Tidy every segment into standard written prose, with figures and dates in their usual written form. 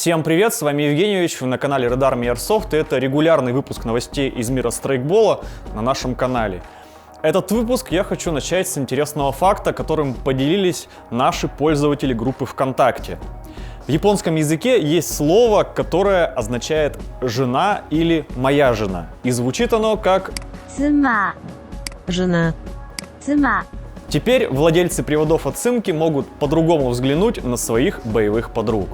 Всем привет, с вами Евгеньевич, вы на канале Red Army Airsoft, и это регулярный выпуск новостей из мира страйкбола на нашем канале. Этот выпуск я хочу начать с интересного факта, которым поделились наши пользователи группы ВКонтакте. В японском языке есть слово, которое означает «жена» или «моя жена», и звучит оно как «цума». Жена. «Цума». Теперь владельцы приводов от Цимки могут по-другому взглянуть на своих боевых подруг.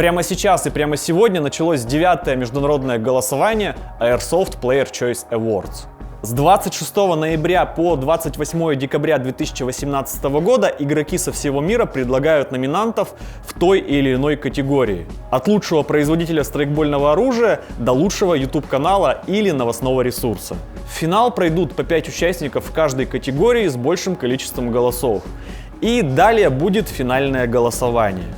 Прямо сейчас и прямо сегодня началось 9-е международное голосование Airsoft Player Choice Awards. С 26 ноября по 28 декабря 2018 года игроки со всего мира предлагают номинантов в той или иной категории. От лучшего производителя страйкбольного оружия до лучшего YouTube-канала или новостного ресурса. В финал пройдут по 5 участников в каждой категории с большим количеством голосов. И далее будет финальное голосование.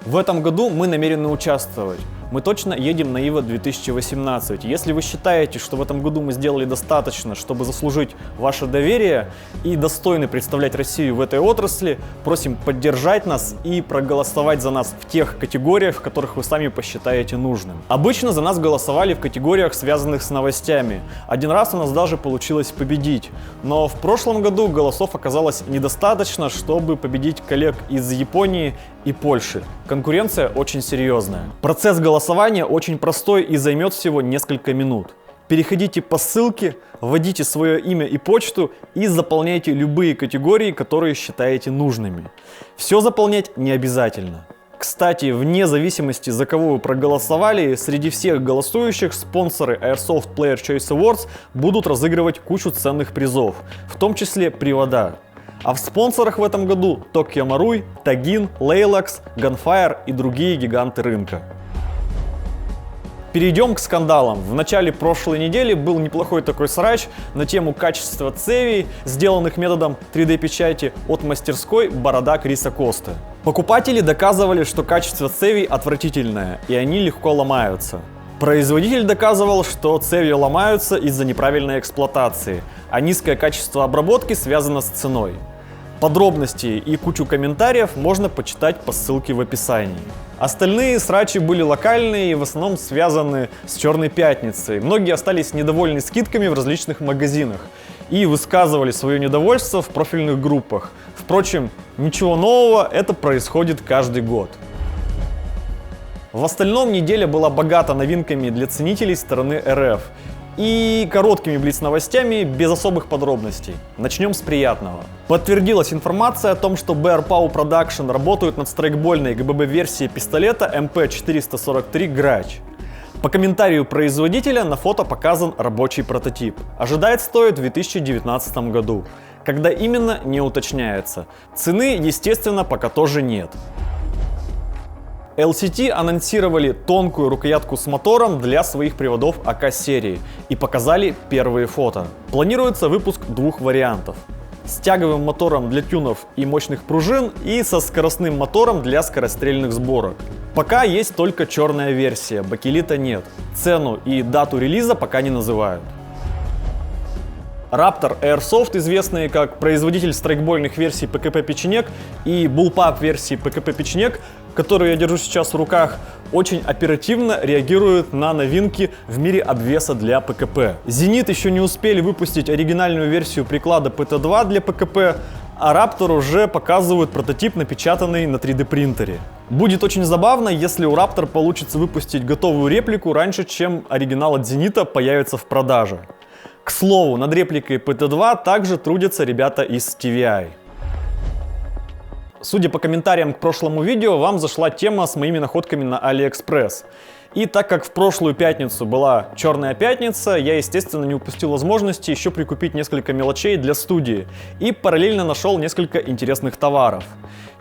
В этом году мы намерены участвовать. Мы точно едем на IWA 2018. Если вы считаете, что в этом году мы сделали достаточно, чтобы заслужить ваше доверие и достойны представлять Россию в этой отрасли, просим поддержать нас и проголосовать за нас в тех категориях, в которых вы сами посчитаете нужным. Обычно за нас голосовали в категориях, связанных с новостями. Один раз у нас даже получилось победить. Но в прошлом году голосов оказалось недостаточно, чтобы победить коллег из Японии и Польши. Конкуренция очень серьезная. Процесс голосования очень простой и займет всего несколько минут. Переходите по ссылке, вводите свое имя и почту и заполняйте любые категории, которые считаете нужными. Все заполнять не обязательно. Кстати, вне зависимости, за кого вы проголосовали, среди всех голосующих спонсоры Airsoft Player Choice Awards будут разыгрывать кучу ценных призов, в том числе привода. А в спонсорах в этом году Tokyo Marui, Tagin, Laylax, Gunfire и другие гиганты рынка. Перейдем к скандалам. В начале прошлой недели был неплохой такой срач на тему качества цевий, сделанных методом 3D-печати от мастерской Борода Криса Коста. Покупатели доказывали, что качество цевий отвратительное, и они легко ломаются. Производитель доказывал, что цевьи ломаются из-за неправильной эксплуатации, а низкое качество обработки связано с ценой. Подробности и кучу комментариев можно почитать по ссылке в описании. Остальные срачи были локальные и в основном связаны с Черной Пятницей. Многие остались недовольны скидками в различных магазинах и высказывали свое недовольство в профильных группах. Впрочем, ничего нового, это происходит каждый год. В остальном неделя была богата новинками для ценителей стороны РФ и короткими блиц-новостями без особых подробностей. Начнем с приятного. Подтвердилась информация о том, что BR Pow Production работают над страйкбольной ГББ-версией пистолета MP443 Грач. По комментарию производителя на фото показан рабочий прототип. Ожидать стоит в 2019 году. Когда именно, не уточняется. Цены, естественно, пока тоже нет. LCT анонсировали тонкую рукоятку с мотором для своих приводов АК-серии и показали первые фото. Планируется выпуск двух вариантов. С тяговым мотором для тюнов и мощных пружин и со скоростным мотором для скорострельных сборок. Пока есть только черная версия, бакелита нет. Цену и дату релиза пока не называют. Raptor Airsoft, известные как производитель страйкбольных версий ПКП Печенек и Bullpup версии ПКП Печенек, которую я держу сейчас в руках, очень оперативно реагируют на новинки в мире обвеса для ПКП. Зенит еще не успели выпустить оригинальную версию приклада PT2 для ПКП, а Raptor уже показывают прототип, напечатанный на 3D принтере. Будет очень забавно, если у Raptor получится выпустить готовую реплику раньше, чем оригинал от Зенита появится в продаже. К слову, над репликой PT2 также трудятся ребята из TVI. Судя по комментариям к прошлому видео, вам зашла тема с моими находками на AliExpress. И так как в прошлую пятницу была Черная Пятница, я, естественно, не упустил возможности еще прикупить несколько мелочей для студии. И параллельно нашел несколько интересных товаров.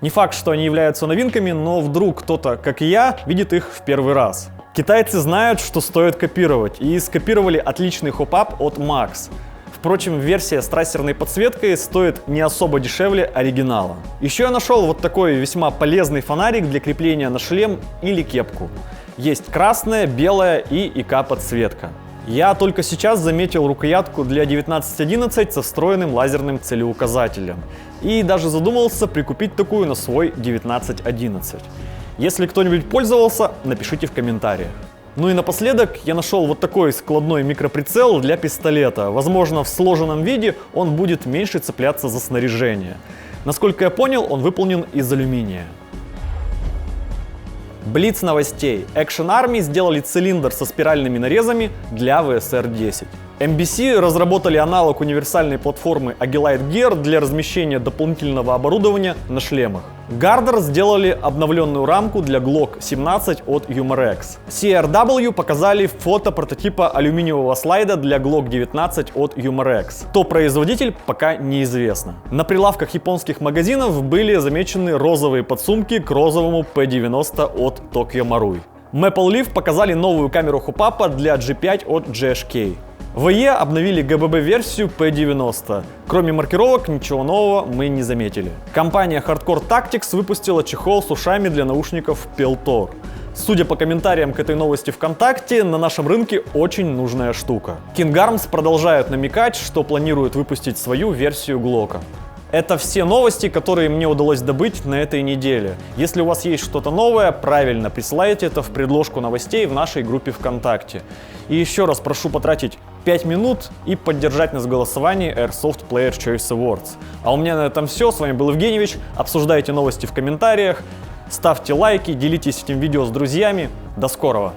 Не факт, что они являются новинками, но вдруг кто-то, как и я, видит их в первый раз. Китайцы знают, что стоит копировать, и скопировали отличный хоп-ап от Max. В Впрочем, версия с трассерной подсветкой стоит не особо дешевле оригинала. Еще я нашел вот такой весьма полезный фонарик для крепления на шлем или кепку. Есть красная, белая и ИК подсветка. Я только сейчас заметил рукоятку для 1911 со встроенным лазерным целеуказателем. И даже задумался прикупить такую на свой 1911. Если кто-нибудь пользовался, напишите в комментариях. Ну и напоследок я нашел вот такой складной микроприцел для пистолета. Возможно, в сложенном виде он будет меньше цепляться за снаряжение. Насколько я понял, он выполнен из алюминия. Блиц новостей. Action Army сделали цилиндр со спиральными нарезами для VSR-10. MBC разработали аналог универсальной платформы Agilite Gear для размещения дополнительного оборудования на шлемах. Gardner сделали обновленную рамку для Glock 17 от Humorex. CRW показали фото прототипа алюминиевого слайда для Glock 19 от Humorex. Кто производитель, пока неизвестно. На прилавках японских магазинов были замечены розовые подсумки к розовому P90 от Tokyo Marui. Maple Leaf показали новую камеру хопапа для G5 от GSK. ВЕ обновили ГББ-версию P90. Кроме маркировок, ничего нового мы не заметили. Компания Hardcore Tactics выпустила чехол с ушами для наушников Peltor. Судя по комментариям к этой новости ВКонтакте, на нашем рынке очень нужная штука. King Arms продолжают намекать, что планирует выпустить свою версию Глока. Это все новости, которые мне удалось добыть на этой неделе. Если у вас есть что-то новое, правильно, присылайте это в предложку новостей в нашей группе ВКонтакте. И еще раз прошу потратить 5 минут и поддержать нас в голосовании Airsoft Player Choice Awards. А у меня на этом все. С вами был Евгеньевич. Обсуждайте новости в комментариях, ставьте лайки, делитесь этим видео с друзьями. До скорого!